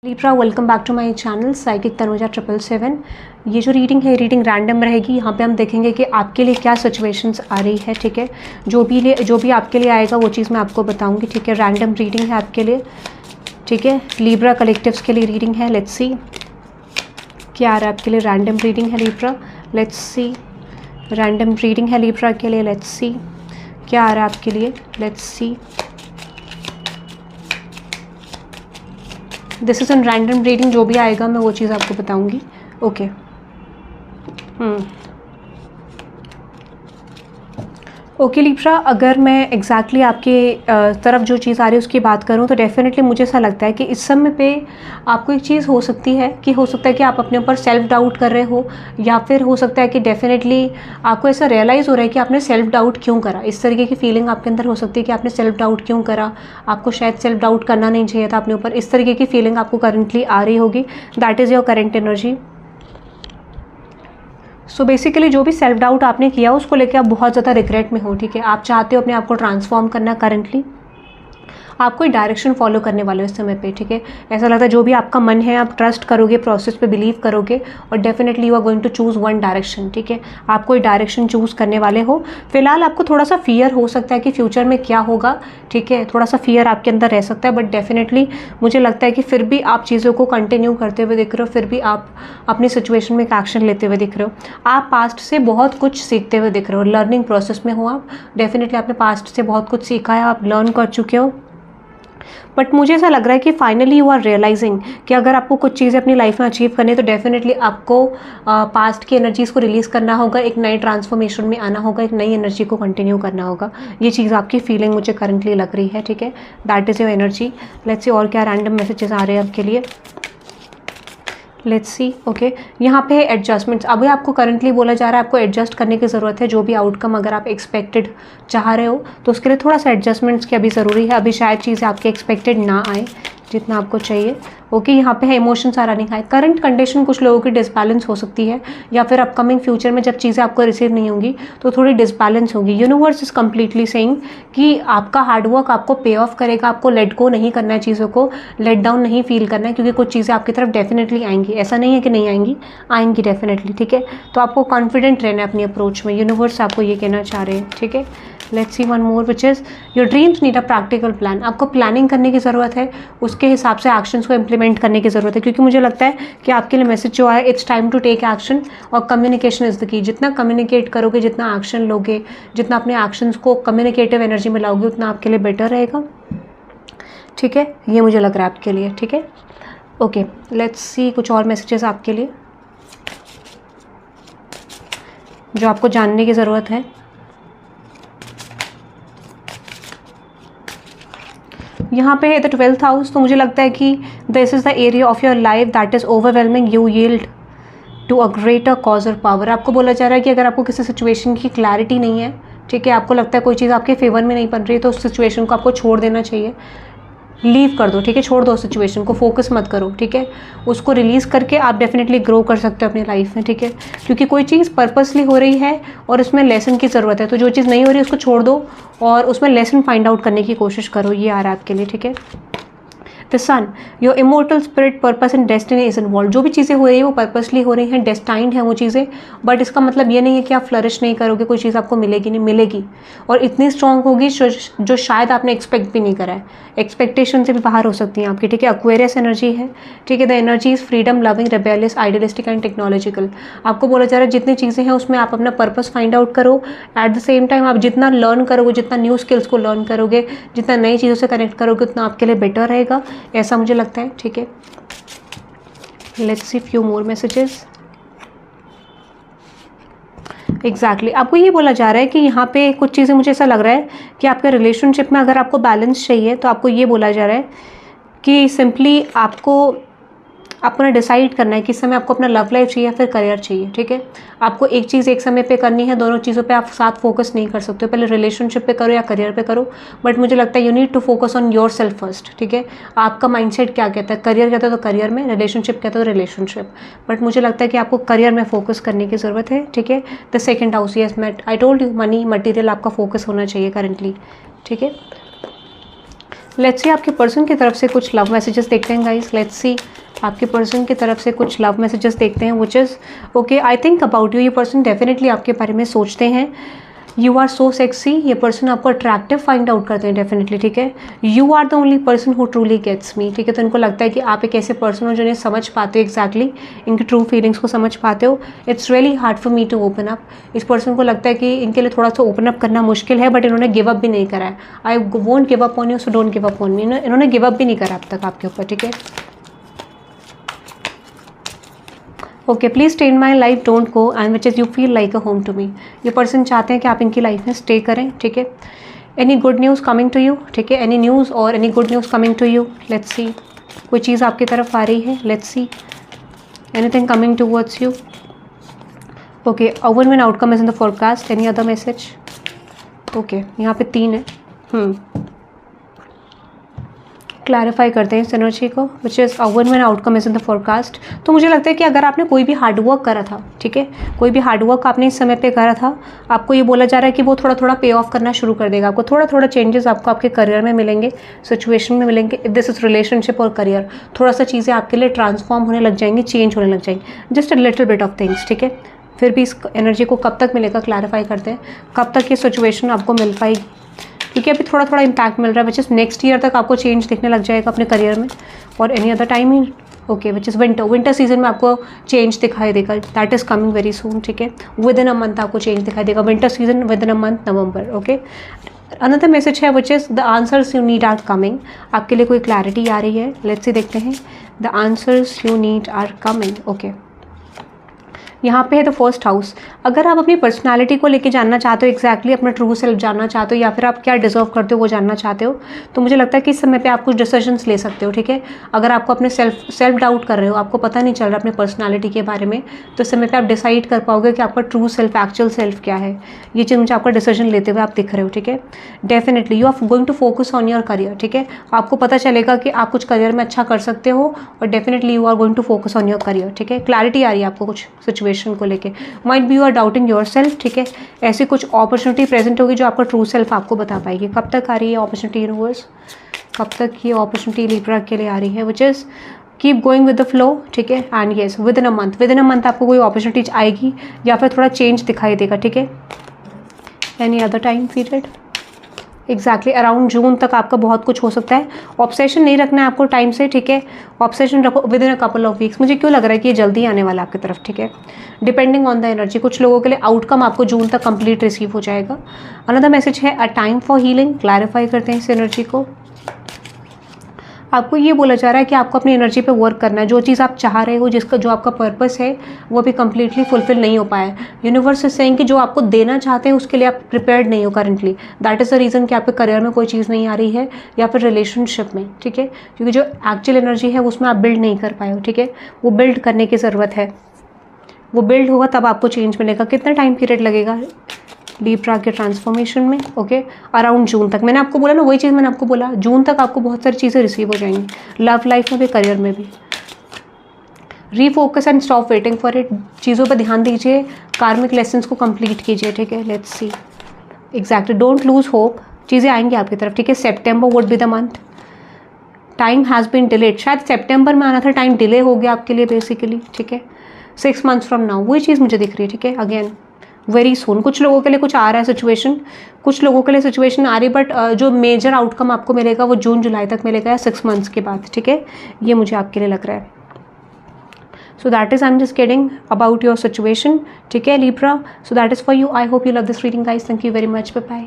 Libra, welcome back to my channel psychic Tanuja 777। ये जो reading है, रीडिंग रैंडम रहेगी। यहाँ पे हम देखेंगे कि आपके लिए क्या सिचुएशंस आ रही है। ठीक है, जो भी आपके लिए आएगा वो चीज़ मैं आपको बताऊंगी। ठीक है, रैंडम रीडिंग है आपके लिए। ठीक है, लीब्रा कलेक्टिव्स के लिए रीडिंग है। लेट्स सी क्या आ रहा है आपके लिए। रैंडम रीडिंग है Libra, let's see. Random reading है लीब्रा के लिए, लेट्स सी क्या आ रहा है आपके लिए। Let's see, this is an random reading. जो भी आएगा मैं वो चीज़ आपको बताऊंगी। ओके ओके लीब्रा, अगर मैं एग्जैक्टली आपके तरफ जो चीज़ आ रही है उसकी बात करूँ तो डेफिनेटली मुझे ऐसा लगता है कि इस समय पे आपको एक चीज़ हो सकती है कि हो सकता है कि आप अपने ऊपर सेल्फ डाउट कर रहे हो, या फिर हो सकता है कि डेफिनेटली आपको ऐसा रियलाइज़ हो रहा है कि आपने सेल्फ डाउट क्यों करा। इस तरीके की फीलिंग आपके अंदर हो सकती है कि आपने सेल्फ डाउट क्यों करा, आपको शायद सेल्फ डाउट करना नहीं चाहिए था अपने ऊपर। इस तरीके की फीलिंग आपको करंटली आ रही होगी। That is your current energy. So basically जो भी सेल्फ डाउट आपने किया उसको लेकर आप बहुत ज़्यादा रिग्रेट में हो। ठीक है, आप चाहते हो अपने आप को ट्रांसफॉर्म करना। करंटली आप कोई डायरेक्शन फॉलो करने वाले हो इस समय पे। ठीक है, ऐसा लगता है जो भी आपका मन है आप ट्रस्ट करोगे, प्रोसेस पे बिलीव करोगे और definitely you are going to choose one direction. ठीक है, आप कोई डायरेक्शन चूज़ करने वाले हो। फिलहाल आपको थोड़ा सा फियर हो सकता है कि फ्यूचर में क्या होगा। ठीक है, थोड़ा सा फियर आपके अंदर रह सकता है, बट डेफिनेटली मुझे लगता है कि फिर भी आप चीज़ों को कंटिन्यू करते हुए दिख रहे हो, फिर भी आप अपनी सिचुएशन में एक एक्शन लेते हुए दिख रहे हो। आप पास्ट से बहुत कुछ सीखते हुए दिख रहे हो, लर्निंग प्रोसेस में हो आप। डेफिनेटली आपने पास्ट से बहुत कुछ सीखा है, आप लर्न कर चुके हो। बट मुझे ऐसा लग रहा है कि फाइनली यू आर रियलाइजिंग कि अगर आपको कुछ चीज़ें अपनी लाइफ में अचीव करनी है तो डेफिनेटली आपको पास्ट की एनर्जीज़ को रिलीज़ करना होगा, एक नए ट्रांसफॉर्मेशन में आना होगा, एक नई एनर्जी को कंटिन्यू करना होगा। ये चीज़ आपकी फीलिंग मुझे करंटली लग रही है। ठीक है, that is your energy. Let's see और क्या रैंडम मैसेजेस आ रहे हैं आपके लिए। Let's see. ओके, यहाँ पे है एडजस्टमेंट्स। अभी आपको करंटली बोला जा रहा है आपको एडजस्ट करने की ज़रूरत है। जो भी आउटकम अगर आप एक्सपेक्टेड चाह रहे हो तो उसके लिए थोड़ा सा एडजस्टमेंट्स की अभी ज़रूरी है। अभी शायद चीज़ें आपके एक्सपेक्टेड ना आए जितना आपको चाहिए। ओके, यहाँ पे है emotions are running high. Current condition कुछ लोगों की डिसबैलेंस हो सकती है, या फिर अपकमिंग फ्यूचर में जब चीज़ें आपको रिसीव नहीं होंगी तो थोड़ी डिसबैलेंस होगी। यूनिवर्स इज कम्प्लीटली सेइंग कि आपका हार्डवर्क आपको पे ऑफ करेगा। आपको लेट गो नहीं करना है, चीज़ों को लेट डाउन नहीं फील करना है, क्योंकि कुछ चीज़ें आपकी तरफ डेफिनेटली आएंगी। ऐसा नहीं है कि नहीं आएंगी, आएंगी डेफिनेटली। ठीक है, तो आपको कॉन्फिडेंट रहना है अपनी अप्रोच में। यूनिवर्स आपको ये कहना चाह रहे हैं। ठीक है, let's C one more which is your dreams need a practical plan. आपको प्लानिंग करने की ज़रूरत है, उसके हिसाब से एक्शंस को इम्प्लीमेंट करने की ज़रूरत है, क्योंकि मुझे लगता है कि आपके लिए मैसेज जो आया, it's time to take action. और कम्युनिकेशन इज़ द की। जितना कम्युनिकेट करोगे, जितना एक्शन लोगे, जितना अपने एक्शंस को कम्युनिकेटिव एनर्जी में लाओगे, उतना आपके लिए बेटर रहेगा। ठीक है, ये मुझे लग रहा है आपके लिए। ठीक है, ओके, लेट्स सी कुछ और मैसेजेस आपके लिए जो आपको जानने की ज़रूरत है। यहाँ पे है द 12th हाउस। तो मुझे लगता है कि this is the area of your life that is overwhelming you yield to a greater cause और पावर। आपको बोला जा रहा है कि अगर आपको किसी सिचुएशन की क्लैरिटी नहीं है, ठीक है, आपको लगता है कोई चीज़ आपके फेवर में नहीं बन रही है, तो उस सिचुएशन को आपको छोड़ देना चाहिए। लीव कर दो। ठीक है, छोड़ दो सिचुएशन को, फोकस मत करो। ठीक है, उसको रिलीज़ करके आप डेफिनेटली ग्रो कर सकते हो अपनी लाइफ में। ठीक है, क्योंकि कोई चीज़ पर्पसली हो रही है और उसमें लेसन की ज़रूरत है, तो जो चीज़ नहीं हो रही है उसको छोड़ दो और उसमें लेसन फाइंड आउट करने की कोशिश करो। ये आ रहा है आपके लिए। ठीक है, the sun, your immortal spirit, purpose and destiny is involve. जो भी चीज़ें हो रही है वो पर्पसली हो रही हैं, डेस्टाइंड है वो चीज़ें, बट इसका मतलब ये नहीं है कि आप फ्लरिश नहीं करोगे, कोई चीज़ आपको मिलेगी नहीं, मिलेगी और इतनी स्ट्रॉन्ग होगी जो शायद आपने एक्सपेक्ट भी नहीं करा है। एक्सपेक्टेशन से भी बाहर हो सकती हैं आपकी। ठीक है, एक्वेरियस एनर्जी है। ठीक है, the energy is freedom, loving, rebellious, idealistic and technological. आपको बोला जा रहा है जितनी चीज़ें हैं उसमें आप अपना पर्पस फाइंड आउट करो। एट द सेम टाइम आप जितना लर्न करोगे, जितना न्यू स्किल्स को लर्न करोगे, जितना नई चीज़ों से कनेक्ट करोगे, उतना आपके लिए बेटर रहेगा, ऐसा मुझे लगता है। ठीक है, let's see few more messages. Exactly आपको ये बोला जा रहा है कि यहाँ पे कुछ चीज़ें मुझे ऐसा लग रहा है कि आपके रिलेशनशिप में अगर आपको बैलेंस चाहिए तो आपको ये बोला जा रहा है कि सिंपली आपको अपना डिसाइड करना है कि इस समय आपको अपना लव लाइफ चाहिए या फिर करियर चाहिए। ठीक है, आपको एक चीज़ एक समय पे करनी है, दोनों चीज़ों पे आप साथ फोकस नहीं कर सकते हो। पहले रिलेशनशिप पे करो या करियर पे करो, बट मुझे लगता है you need to focus on yourself first. ठीक है, आपका माइंडसेट क्या कहता है, करियर कहता है तो करियर में, रिलेशनशिप कहता है तो रिलेशनशिप, बट मुझे लगता है कि आपको करियर में फोकस करने की ज़रूरत है। ठीक है, the second house, yes I told you, money material आपका फोकस होना चाहिए करंटली। ठीक है, लेट्स सी आपके पर्सन की तरफ से कुछ लव मैसेजेस देखते हैं गाइस। लेट्स सी आपके पर्सन की तरफ से कुछ लव मैसेजेस देखते हैं, which is okay I think about you. ये पर्सन डेफिनेटली आपके बारे में सोचते हैं। यू आर सो सेक्सी, ये पर्सन आपको अट्रैक्टिव फाइंड आउट करते हैं डेफिनेटली, ठीक है। You are the only person who truly gets me, ठीक है। तो इनको लगता है कि आप एक ऐसे पर्सन हो जिन्हें समझ पाते हो एग्जैक्टली, इनकी ट्रू फीलिंग्स को समझ पाते हो। It's really hard for me to open up. इस पर्सन को लगता है कि इनके लिए थोड़ा सा ओपन अप करना मुश्किल है, बट इन्होंने गिव अप भी नहीं करा है। I won't give up on you, so don't give up on me. इन्होंने गिव अप भी नहीं करा अब तक आपके ऊपर, ठीक है। Okay, please stay in my life, don't go, and which is you feel like a home to me. ये पर्सन चाहते हैं कि आप इनकी लाइफ में स्टे करें, ठीक है। Any good news coming to you, ठीक है। एनी न्यूज़ और any good news coming to you. Let's see कोई चीज़ आपकी तरफ आ रही है। Let's see anything coming towards you. Okay, a win win outcome is in the forecast. Any other message? Okay, यहाँ पे 3 है। क्लैरिफाई करते हैं इस एनर्जी को, which is a win win outcome is in the forecast. तो मुझे लगता है कि अगर आपने कोई भी हार्डवर्क करा था, ठीक है, कोई भी हार्डवर्क आपने इस समय पे करा था, आपको ये बोला जा रहा है कि वो थोड़ा थोड़ा पे ऑफ करना शुरू कर देगा। आपको थोड़ा थोड़ा चेंजेस आपको आपके करियर में मिलेंगे, सिचुएशन में मिलेंगे। इफ दिस इज रिलेशनशिप और करियर, थोड़ा सा चीज़ें आपके लिए ट्रांसफॉर्म होने लग जाएंगी, चेंज होने लग जाएंगी, just a little bit of things, ठीक है। फिर भी इस एनर्जी को कब तक मिलेगा, क्लैरिफाई करते हैं, कब तक ये सिचुएशन आपको मिल पाएगी, क्योंकि अभी थोड़ा थोड़ा इम्पैक्ट मिल रहा है, विच इज़ नेक्स्ट ईयर तक आपको चेंज दिखने लग जाएगा अपने करियर में, और एनी अदर टाइम ही, okay, which is winter season में आपको चेंज दिखाई देगा, that is coming very soon, ठीक है। विद इन अ मंथ आपको चेंज दिखाई देगा, winter season within a month, November, okay. Another message है which is the answers you need are coming. आपके लिए कोई क्लैरिटी आ रही है, लेट्स सी देखते हैं। The answers you need are coming, okay. यहाँ पे है द फर्स्ट हाउस। अगर आप अपनी पर्सनालिटी को लेके जानना चाहते हो, एग्जैक्टली अपना ट्रू सेल्फ जानना चाहते हो, या फिर आप क्या डिजर्व करते हो वो जानना चाहते हो, तो मुझे लगता है कि इस समय पे आप कुछ डिसीजंस ले सकते हो, ठीक है। अगर आपको अपने सेल्फ डाउट कर रहे हो, आपको पता नहीं चल रहा अपने पर्सनालिटी के बारे में, तो इस समय पे आप डिसाइड कर पाओगे कि आपका ट्रू सेल्फ, एक्चुअल सेल्फ क्या है। ये चीज़ मुझे आपका डिसीजन लेते हुए आप दिख रहे हो, ठीक है। Definitely you are going to focus on your career, ठीक है। आपको पता चलेगा कि आप कुछ करियर में अच्छा कर सकते हो, और definitely you are going to focus on your career, ठीक है। क्लैरिटी आ रही है आपको कुछ सिचुएशन को लेके। Might be you are doubting your self, ठीक है। ऐसी कुछ अपॉर्चुनिटी प्रेजेंट होगी जो आपका ट्रू सेल्फ आपको बता पाएगी। कब तक आ रही है अपॉर्चुनिटी यूनिवर्स, कब तक ये अपॉर्चुनिटी लिब्रा के लिए आ रही है, which is keep going with the flow, ठीक है। And yes, with in a month आपको कोई अपॉर्चुनिटी आएगी, या फिर थोड़ा चेंज दिखाई देगा, ठीक है। Any other time period? Exactly around June तक आपका बहुत कुछ हो सकता है। ऑब्सेशन नहीं रखना है आपको टाइम से, ठीक है। ऑब्सेशन रखो with in a couple of weeks. मुझे क्यों लग रहा है कि ये जल्दी आने वाला आपकी तरफ, ठीक है। डिपेंडिंग ऑन द एनर्जी, कुछ लोगों के लिए आउटकम आपको जून तक कंप्लीट रिसीव हो जाएगा। अनदर मैसेज है a time for healing. Clarify करते हैं इस एनर्जी को। आपको ये बोला जा रहा है कि आपको अपनी एनर्जी पे वर्क करना है। जो चीज़ आप चाह रहे हो, जिसका जो आपका पर्पस है, वो भी कम्प्लीटली फुलफिल नहीं हो पाया। यूनिवर्स इज सेइंग कि जो आपको देना चाहते हैं उसके लिए आप प्रिपेयर्ड नहीं हो currently. That is the reason कि आपके करियर में कोई चीज़ नहीं आ रही है, या फिर रिलेशनशिप में, ठीक है। क्योंकि जो एक्चुअल एनर्जी है उसमें आप बिल्ड नहीं कर पाए हो, ठीक है। वो बिल्ड करने की ज़रूरत है, वो बिल्ड होगा तब आपको चेंज मिलेगा। कितना टाइम पीरियड लगेगा लिब्रा के ट्रांसफॉर्मेशन में, ओके। अराउंड जून तक। मैंने आपको बोला ना, वही चीज़ मैंने आपको बोला, जून तक आपको बहुत सारी चीज़ें रिसीव हो जाएंगी, लव लाइफ में भी, करियर में भी। Refocus and stop waiting for it. चीज़ों पर ध्यान दीजिए, कार्मिक लेसन्स को कंप्लीट कीजिए, ठीक है। Let's see exactly, don't lose hope, चीज़ें आएंगी आपकी तरफ, ठीक है। September would be the month. Time has been delayed, शायद सेप्टेम्बर में आना था, टाइम डिले हो गया आपके लिए बेसिकली, ठीक है। 6 months फ्रॉम नाउ, वही चीज़ मुझे दिख रही है, ठीक है। अगेन वेरी सून, कुछ लोगों के लिए कुछ आ रहा है सिचुएशन, कुछ लोगों के लिए सिचुएशन आ रही, बट जो मेजर आउटकम आपको मिलेगा वो जून जुलाई तक मिलेगा, या 6 months के बाद, ठीक है। ये मुझे आपके लिए लग रहा है। So that is I am just kidding about your situation, ठीक है Libra. So that is for you. I hope you love this reading guys. Thank you very much, bye bye.